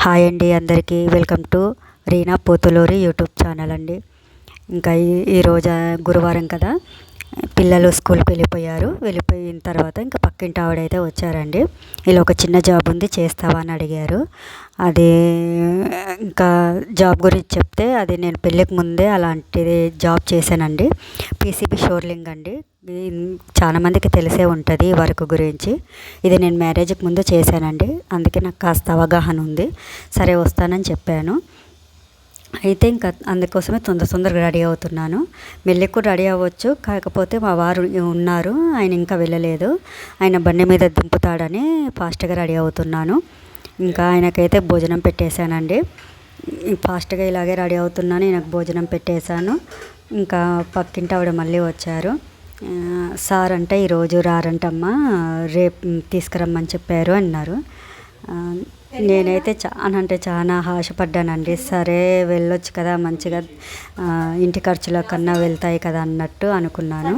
Hi అండి, అందరికీ welcome to Reena Pothuluri YouTube channel అండి. ఇంకా ఈరోజు గురువారం కదా, పిల్లలు స్కూల్కి వెళ్ళిపోయిన తర్వాత ఇంకా పక్కింటి ఆవిడైతే వచ్చారండి. ఇలా ఒక చిన్న జాబ్ ఉంది, చేస్తావా అని అడిగారు. అది ఇంకా జాబ్ గురించి చెప్తే, అది నేను పెళ్ళికి ముందే అలాంటిది జాబ్ చేశానండి. పీసీబీ షోర్లింగ్ అండి. చాలామందికి తెలిసే ఉంటుంది ఈ వర్క్ గురించి. ఇది నేను మ్యారేజ్కి ముందు చేశానండి, అందుకే నాకు కాస్త అవగాహన ఉంది. సరే వస్తానని చెప్పాను. అయితే ఇంకా అందుకోసమే తొందరగా రెడీ అవుతున్నాను. మెల్లికి కూడా రెడీ అవ్వచ్చు, కాకపోతే మా వారు ఉన్నారు, ఆయన ఇంకా వెళ్ళలేదు. ఆయన బండి మీద దింపుతాడని ఫాస్ట్గా రెడీ అవుతున్నాను. ఇంకా ఆయనకైతే భోజనం పెట్టేశానండి. ఫాస్ట్గా ఇలాగే రెడీ అవుతున్నాను, ఆయనకు భోజనం పెట్టేశాను. ఇంకా పక్కింటి ఆవిడ మళ్ళీ వచ్చారు. సార్ అంటే ఈరోజు రారంటమ్మా, రేపు తీసుకురమ్మని చెప్పారు అన్నారు. నేనైతే చాలా ఆశపడ్డానండి. సరే వెళ్ళొచ్చు కదా, మంచిగా ఇంటి ఖర్చుల కన్నా వెళ్తాయి కదా అన్నట్టు అనుకున్నాను.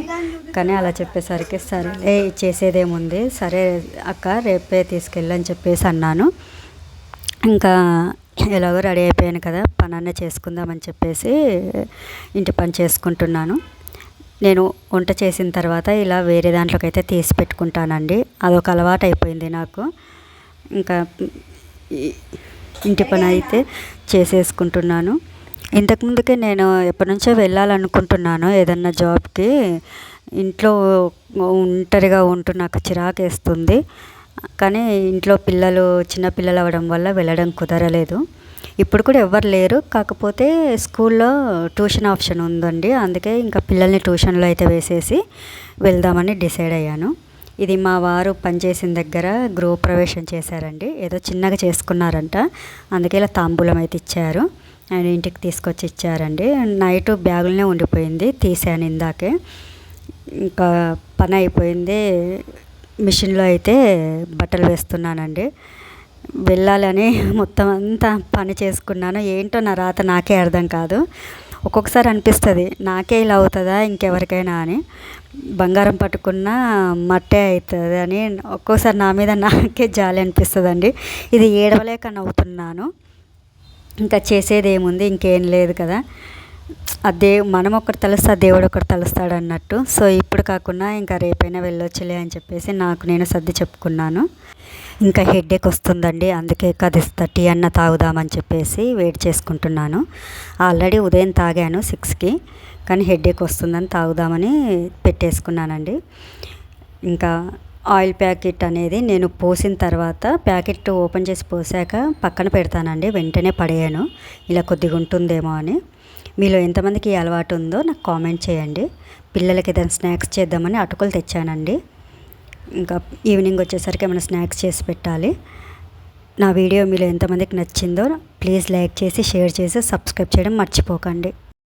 కానీ అలా చెప్పేసరికి సరే చేసేదేముంది, సరే అక్క రేపే తీసుకెళ్ళని చెప్పేసి అన్నాను. ఇంకా ఎలాగో రెడీ అయిపోయాను కదా, పనన్నా చేసుకుందామని చెప్పేసి ఇంటి పని చేసుకుంటున్నాను. నేను వంట చేసిన తర్వాత ఇలా వేరే దాంట్లోకి అయితే తీసి పెట్టుకుంటానండి. అదొక అలవాటు అయిపోయింది నాకు. ఇంకా ఇంటి పని అయితే చేసేసుకుంటున్నాను. ఇంతకుముందుకే నేను ఎప్పటి నుంచో వెళ్ళాలనుకుంటున్నాను ఏదన్నా జాబ్కి. ఇంట్లో ఒంటరిగా ఉంటూ నాకు చిరాకేస్తుంది. కానీ ఇంట్లో చిన్నపిల్లలు అవ్వడం వల్ల వెళ్ళడం కుదరలేదు. ఇప్పుడు కూడా ఎవ్వరు లేరు, కాకపోతే స్కూల్లో ట్యూషన్ ఆప్షన్ ఉందండి. అందుకే ఇంకా పిల్లల్ని ట్యూషన్లో అయితే వేసేసి వెళ్దామని డిసైడ్ అయ్యాను. ఇది మా వారు పనిచేసిన దగ్గర గృహప్రవేశం చేశారండి. ఏదో చిన్నగా చేసుకున్నారంట, అందుకే ఇలా తాంబూలం అయితే ఇచ్చారు. ఆయన ఇంటికి తీసుకొచ్చి ఇచ్చారండి. నైట్ బ్యాగులనే ఉండిపోయింది, తీసాను ఇందాకే. ఇంకా పని అయిపోయింది. మిషన్లో అయితే బట్టలు వేస్తున్నానండి. వెళ్ళాలని మొత్తం అంతా పని చేసుకున్నాను. ఏంటో నా రాత నాకే అర్థం కాదు. ఒక్కొక్కసారి అనిపిస్తుంది నాకే ఇలా అవుతుందా ఇంకెవరికైనా అని. బంగారం పట్టుకున్నా మట్టే అవుతుంది అని ఒక్కోసారి నా మీద నాకే జాలి అనిపిస్తుందండి. ఇది ఏడవలేక నవ్వుతున్నాను. ఇంకా చేసేది ఏముంది, ఇంకేం లేదు కదా. మనం ఒకటి తలుస్తా, దేవుడు ఒకటి తలుస్తాడు అన్నట్టు. సో ఇప్పుడు కాకుండా ఇంకా రేపైనా వెళ్ళొచ్చులే అని చెప్పేసి నాకు నేను సర్ది చెప్పుకున్నాను. ఇంకా హెడేక్ వస్తుందండి, అందుకే కదిస్తా టీ అన్న తాగుదామని చెప్పేసి వెయిట్ చేసుకుంటున్నాను. ఆల్రెడీ ఉదయం తాగాను 6కి, కానీ హెడేక్ వస్తుందని తాగుదామని పెట్టేసుకున్నానండి. ఇంకా ఆయిల్ ప్యాకెట్ అనేది నేను పోసిన తర్వాత ప్యాకెట్ ఓపెన్ చేసి పోసాక పక్కన పెడతానండి, వెంటనే పడేయను. ఇలా కొద్దిగా ఉంటుందేమో అని. మీలో ఎంతమందికి ఈ అలవాటు ఉందో నాకు కామెంట్ చేయండి. పిల్లలకి ఏదైనా స్నాక్స్ చేద్దామని అటుకులు తెచ్చానండి. ఇంకా ఈవినింగ్ వచ్చేసరికి ఏమైనా స్నాక్స్ చేసి పెట్టాలి. నా వీడియో మీలో ఎంతమందికి నచ్చిందో ప్లీజ్ లైక్ చేసి, షేర్ చేసి, సబ్స్క్రైబ్ చేయడం మర్చిపోకండి.